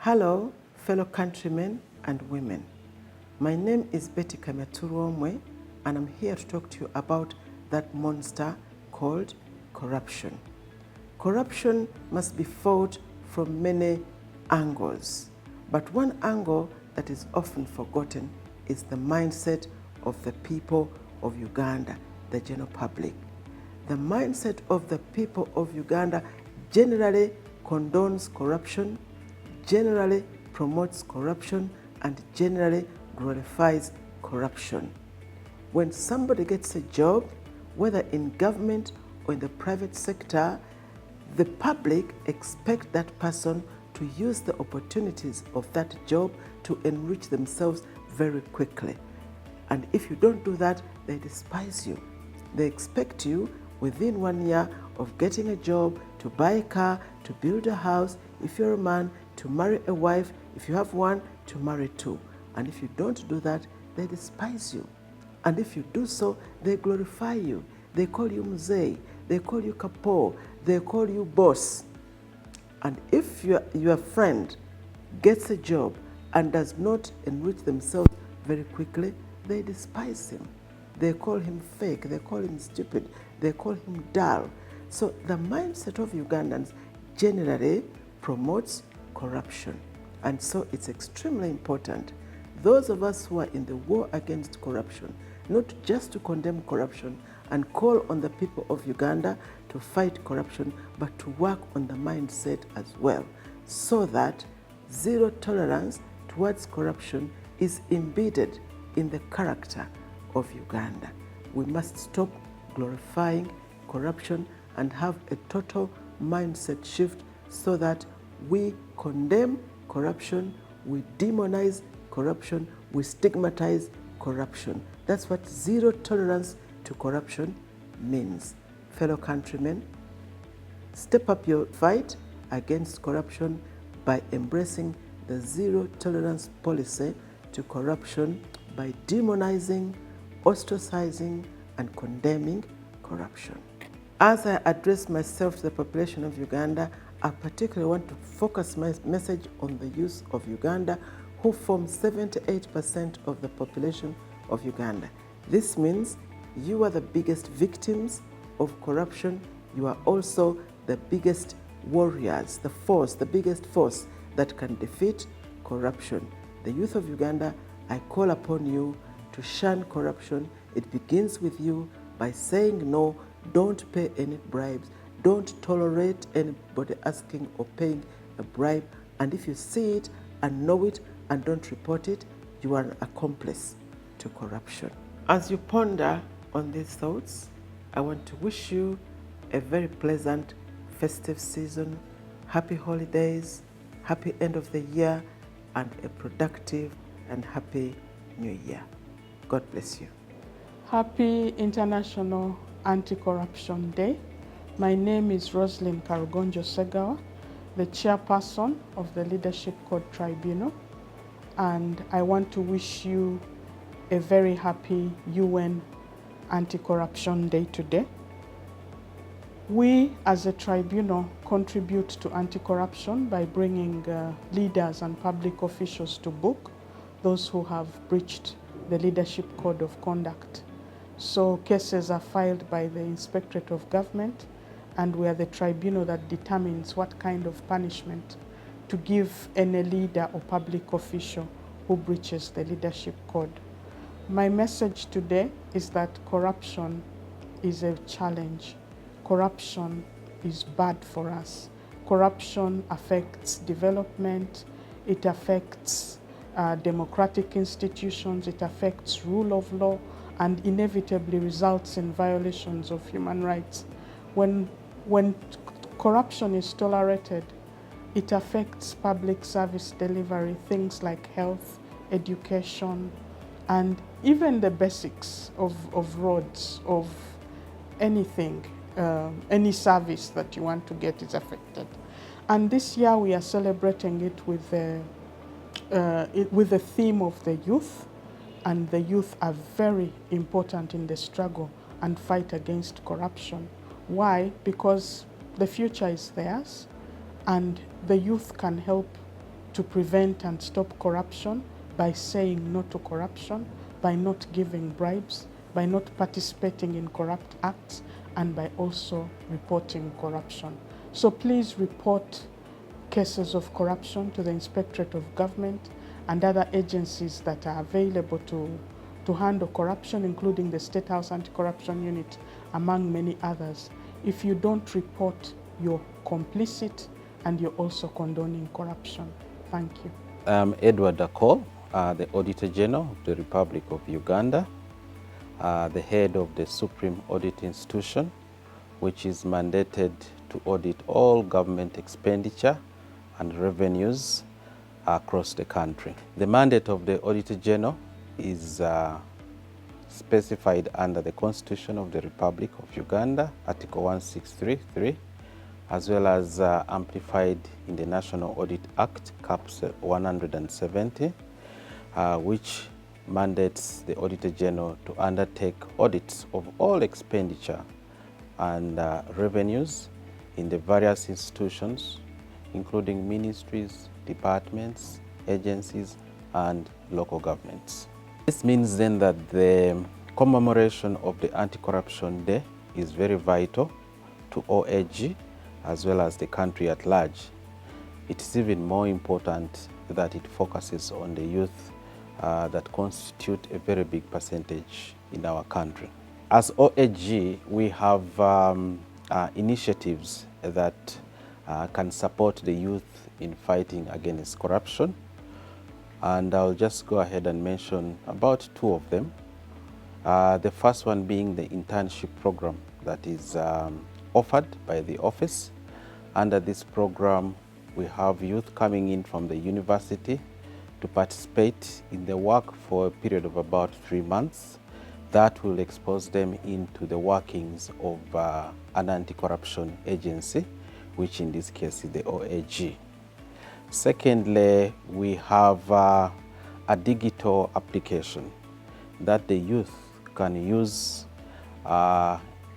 Hello, fellow countrymen and women. My name is Betty Kameturuomwe, and I'm here to talk to you about that monster called corruption. Corruption must be fought from many angles, but one angle that is often forgotten is the mindset of the people of Uganda, the general public. The mindset of the people of Uganda generally condones corruption, generally promotes corruption, and generally glorifies corruption. When somebody gets a job, whether in government or in the private sector, the public expect that person to use the opportunities of that job to enrich themselves very quickly. And if you don't do that, they despise you. They expect you within 1 year of getting a job, to buy a car, to build a house, if you're a man, to marry a wife, if you have one, to marry two. And if you don't do that, they despise you. And if you do so, they glorify you. They call you mzee, they call you kapo, they call you boss. And if your friend gets a job and does not enrich themselves very quickly, they despise him. They call him fake, they call him stupid, they call him dull. So the mindset of Ugandans generally promotes corruption. And so it's extremely important, those of us who are in the war against corruption, not just to condemn corruption and call on the people of Uganda to fight corruption, but to work on the mindset as well, so that zero tolerance towards corruption is embedded in the character of Uganda. We must stop glorifying corruption and have a total mindset shift so that we condemn corruption, we demonize corruption, we stigmatize corruption. That's what zero tolerance to corruption means. Fellow countrymen, step up your fight against corruption by embracing the zero tolerance policy to corruption by demonizing, ostracizing, and condemning corruption. As I address myself to the population of Uganda, I particularly want to focus my message on the youth of Uganda, who form 78% of the population of Uganda. This means you are the biggest victims of corruption. You are also the biggest warriors, the biggest force that can defeat corruption. The youth of Uganda, I call upon you to shun corruption. It begins with you by saying no. Don't pay any bribes. Don't tolerate anybody asking or paying a bribe. And if you see it and know it and don't report it, you are an accomplice to corruption. As you ponder on these thoughts, I want to wish you a very pleasant festive season, happy holidays, happy end of the year, and a productive and happy new year. God bless you. Happy International Anti-Corruption Day. My name is Roslyn Karugonjo Segawa, the chairperson of the Leadership Code Tribunal, and I want to wish you a very happy UN Anti-Corruption Day today. We as a tribunal contribute to anti-corruption by bringing leaders and public officials to book, those who have breached the Leadership Code of Conduct. So cases are filed by the Inspectorate of Government, and we are the tribunal that determines what kind of punishment to give any leader or public official who breaches the Leadership Code. My message today is that corruption is a challenge. Corruption is bad for us. Corruption affects development, it affects democratic institutions, it affects rule of law, and inevitably results in violations of human rights. When corruption is tolerated, it affects public service delivery, things like health, education, and even the basics of roads, of anything, any service that you want to get is affected. And this year we are celebrating it with the theme of the youth, and the youth are very important in the struggle and fight against corruption. Why? Because the future is theirs, and the youth can help to prevent and stop corruption by saying no to corruption, by not giving bribes, by not participating in corrupt acts, and by also reporting corruption. So please report cases of corruption to the Inspectorate of Government and other agencies that are available to handle corruption, including the State House Anti-Corruption Unit, among many others. If you don't report, you're complicit and you're also condoning corruption. Thank you. I'm Edward Akol, the Auditor General of the Republic of Uganda, the head of the Supreme Audit Institution, which is mandated to audit all government expenditure and revenues across the country. The mandate of the Auditor General is specified under the Constitution of the Republic of Uganda, Article 1633, as well as amplified in the National Audit Act, CAPS 170, which mandates the Auditor General to undertake audits of all expenditure and revenues in the various institutions, including ministries, departments, agencies, and local governments. This means then that the commemoration of the Anti-Corruption Day is very vital to OAG as well as the country at large. It is even more important that it focuses on the youth that constitute a very big percentage in our country. As OAG, we have initiatives that can support the youth in fighting against corruption. And I'll just go ahead and mention about two of them. The first one being the internship program that is offered by the office. Under this program, we have youth coming in from the university to participate in the work for a period of about 3 months. That will expose them into the workings of an anti-corruption agency, which in this case is the OAG. Secondly, we have a digital application that the youth can use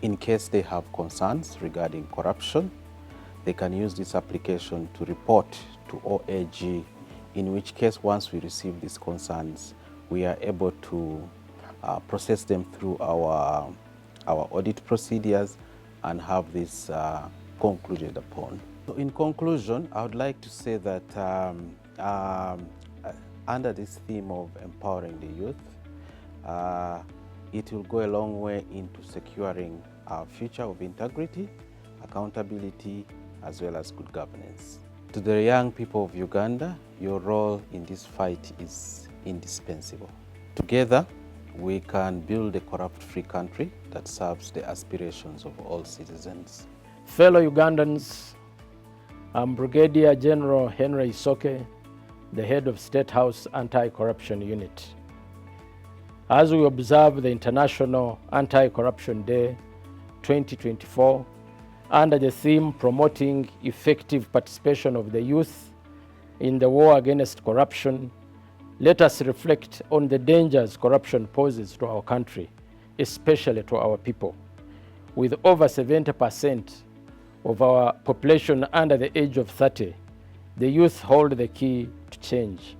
in case they have concerns regarding corruption. They can use this application to report to OAG, in which case once we receive these concerns, we are able to process them through our audit procedures and have this concluded upon. So in conclusion, I would like to say that under this theme of empowering the youth, it will go a long way into securing our future of integrity, accountability, as well as good governance. To the young people of Uganda, your role in this fight is indispensable. Together, we can build a corrupt-free country that serves the aspirations of all citizens. Fellow Ugandans, I'm Brigadier General Henry Isoke, the head of State House Anti-Corruption Unit. As we observe the International Anti-Corruption Day 2024, under the theme promoting effective participation of the youth in the war against corruption, let us reflect on the dangers corruption poses to our country, especially to our people. With over 70% of our population under the age of 30, the youth hold the key to change.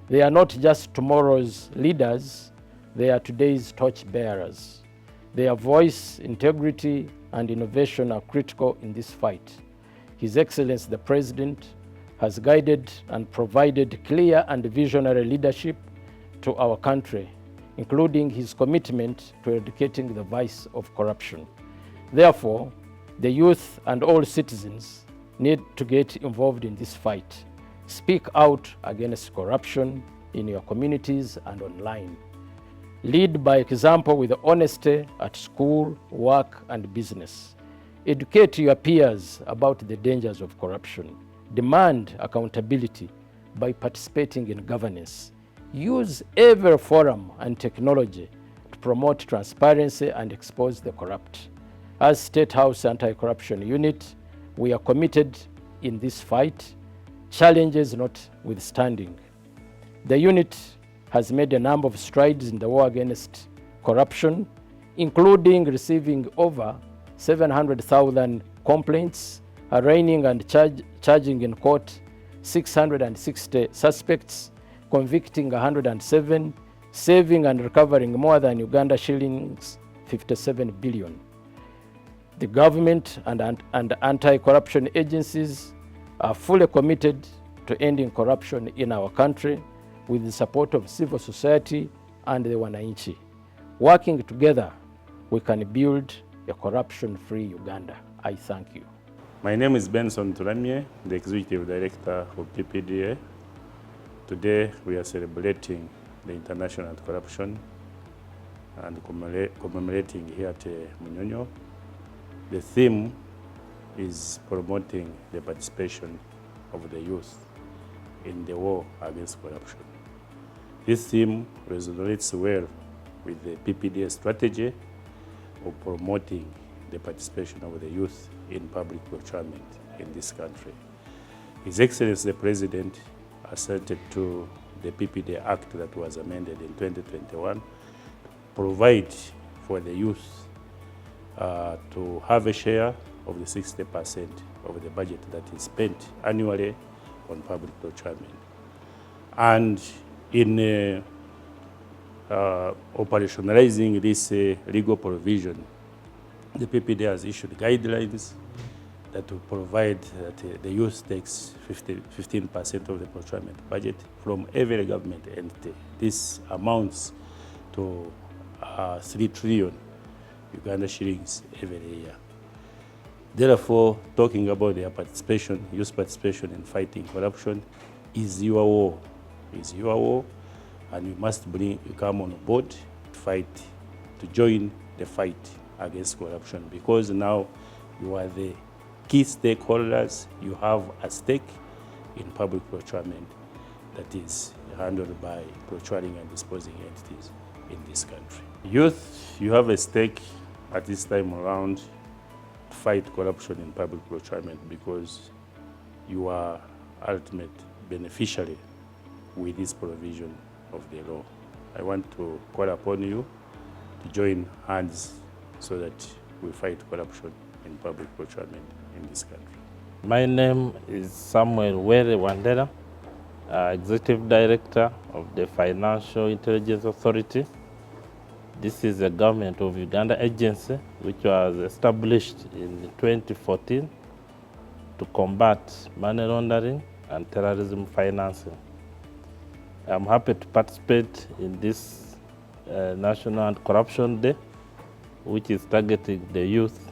They are not just tomorrow's leaders, they are today's torch-bearers. Their voice, integrity, and innovation are critical in this fight. His Excellency the President has guided and provided clear and visionary leadership to our country, including his commitment to eradicating the vice of corruption. Therefore, the youth and all citizens need to get involved in this fight. Speak out against corruption in your communities and online. Lead by example with honesty at school, work, and business. Educate your peers about the dangers of corruption. Demand accountability by participating in governance. Use every forum and technology to promote transparency and expose the corrupt. As State House Anti-Corruption Unit, we are committed in this fight, challenges notwithstanding. The unit has made a number of strides in the war against corruption, including receiving over 700,000 complaints, arraigning and charging in court 660 suspects, convicting 107, saving and recovering more than Uganda shillings 57 billion. The government and anti-corruption agencies are fully committed to ending corruption in our country with the support of civil society and the wananchi. Working together, we can build a corruption-free Uganda. I thank you. My name is Benson Turamye, the Executive Director of PPDA. Today we are celebrating the International Anti-Corruption and commemorating here at Munyonyo. The theme is promoting the participation of the youth in the war against corruption. This theme resonates well with the PPDA strategy of promoting the participation of the youth in public procurement in this country. His Excellency the President assented to the PPDA Act that was amended in 2021 to provide for the youth to have a share of the 60% of the budget that is spent annually on public procurement. And in operationalizing this legal provision, the PPD has issued guidelines that will provide that the youth takes 15% of the procurement budget from every government entity. This amounts to 3 trillion Uganda shillings every year. Therefore, talking about their participation, youth participation in fighting corruption is your war. Is your war, and you must come on board to fight, to join the fight against corruption, because now you are the key stakeholders. You have a stake in public procurement that is handled by procuring and disposing entities in this country. Youth, you have a stake at this time around to fight corruption in public procurement, because you are ultimate beneficiary with this provision of the law. I want to call upon you to join hands so that we fight corruption in public procurement in this country. My name is Samuel Were Wandera, Executive Director of the Financial Intelligence Authority. This is a Government of Uganda agency which was established in 2014 to combat money laundering and terrorism financing. I'm happy to participate in this National Anti-Corruption Day, which is targeting the youth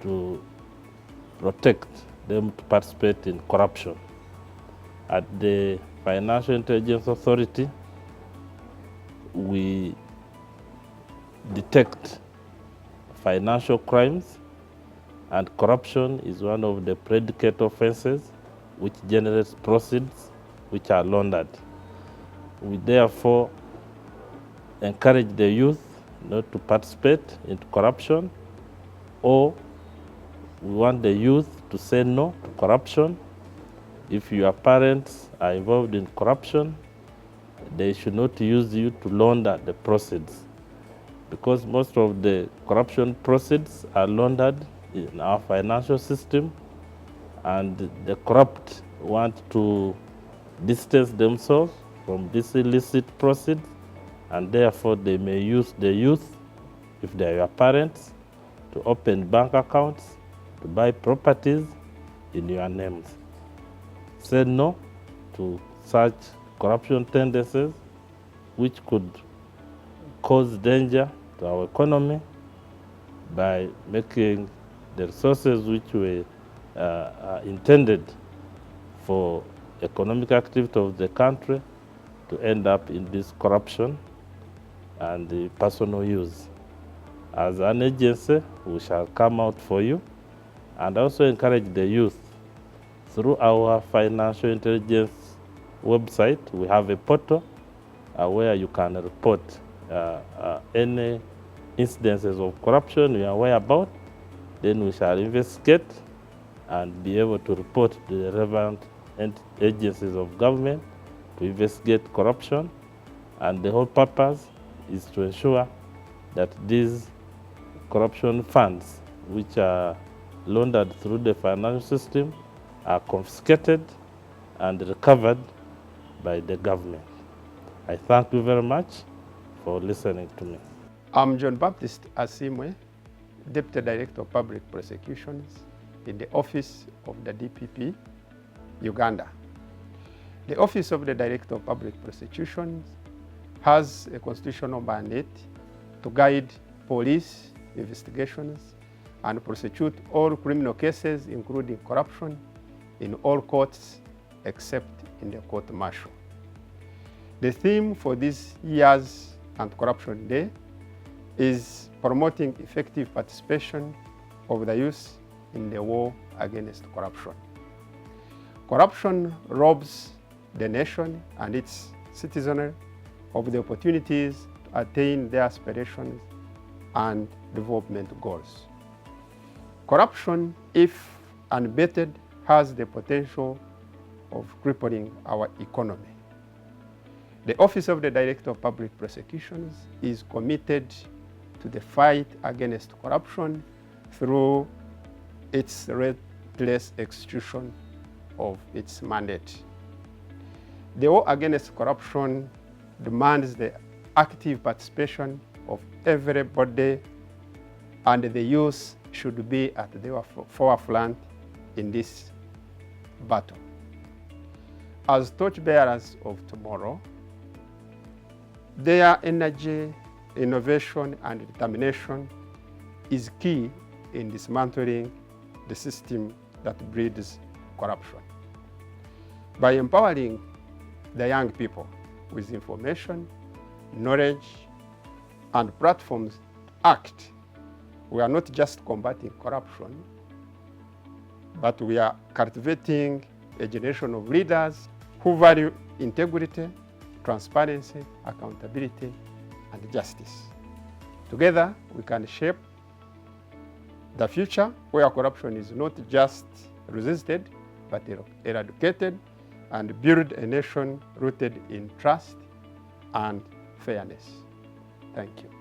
to protect them to participate in corruption. At the Financial Intelligence Authority, we detect financial crimes, and corruption is one of the predicate offenses which generates proceeds which are laundered. We therefore encourage the youth not to participate in corruption, or we want the youth to say no to corruption. If your parents are involved in corruption, they should not use you to launder the proceeds, because most of the corruption proceeds are laundered in our financial system, and the corrupt want to distance themselves from this illicit proceeds, and therefore they may use the youth, if they are your parents, to open bank accounts, to buy properties in your names. Say no to such corruption tendencies which could cause danger to our economy by making the resources which were intended for economic activity of the country to end up in this corruption and the personal use. As an agency, we shall come out for you and also encourage the youth. Through our financial intelligence website, we have a portal where you can report any incidences of corruption you are aware about. Then we shall investigate and be able to report to the relevant agencies of government to investigate corruption. And the whole purpose is to ensure that these corruption funds, which are laundered through the financial system, are confiscated and recovered by the government. I thank you very much for listening to me. I'm John Baptist Asimwe, Deputy Director of Public Prosecutions in the Office of the DPP, Uganda. The Office of the Director of Public Prosecutions has a constitutional mandate to guide police investigations and prosecute all criminal cases, including corruption, in all courts except in the court-martial. The theme for this year's Anti-Corruption Day is promoting effective participation of the youth in the war against corruption. Corruption robs the nation and its citizenry of the opportunities to attain their aspirations and development goals. Corruption, if unabated, has the potential of crippling our economy. The Office of the Director of Public Prosecutions is committed to the fight against corruption through its relentless execution of its mandate. The war against corruption demands the active participation of everybody, and the youth should be at the forefront in this battle. As torchbearers of tomorrow, their energy, innovation, and determination is key in dismantling the system that breeds corruption. By empowering the young people with information, knowledge, and platforms to act, we are not just combating corruption, but we are cultivating a generation of leaders who value integrity, transparency, accountability, and justice. Together, we can shape the future where corruption is not just resisted, but eradicated, and build a nation rooted in trust and fairness. Thank you.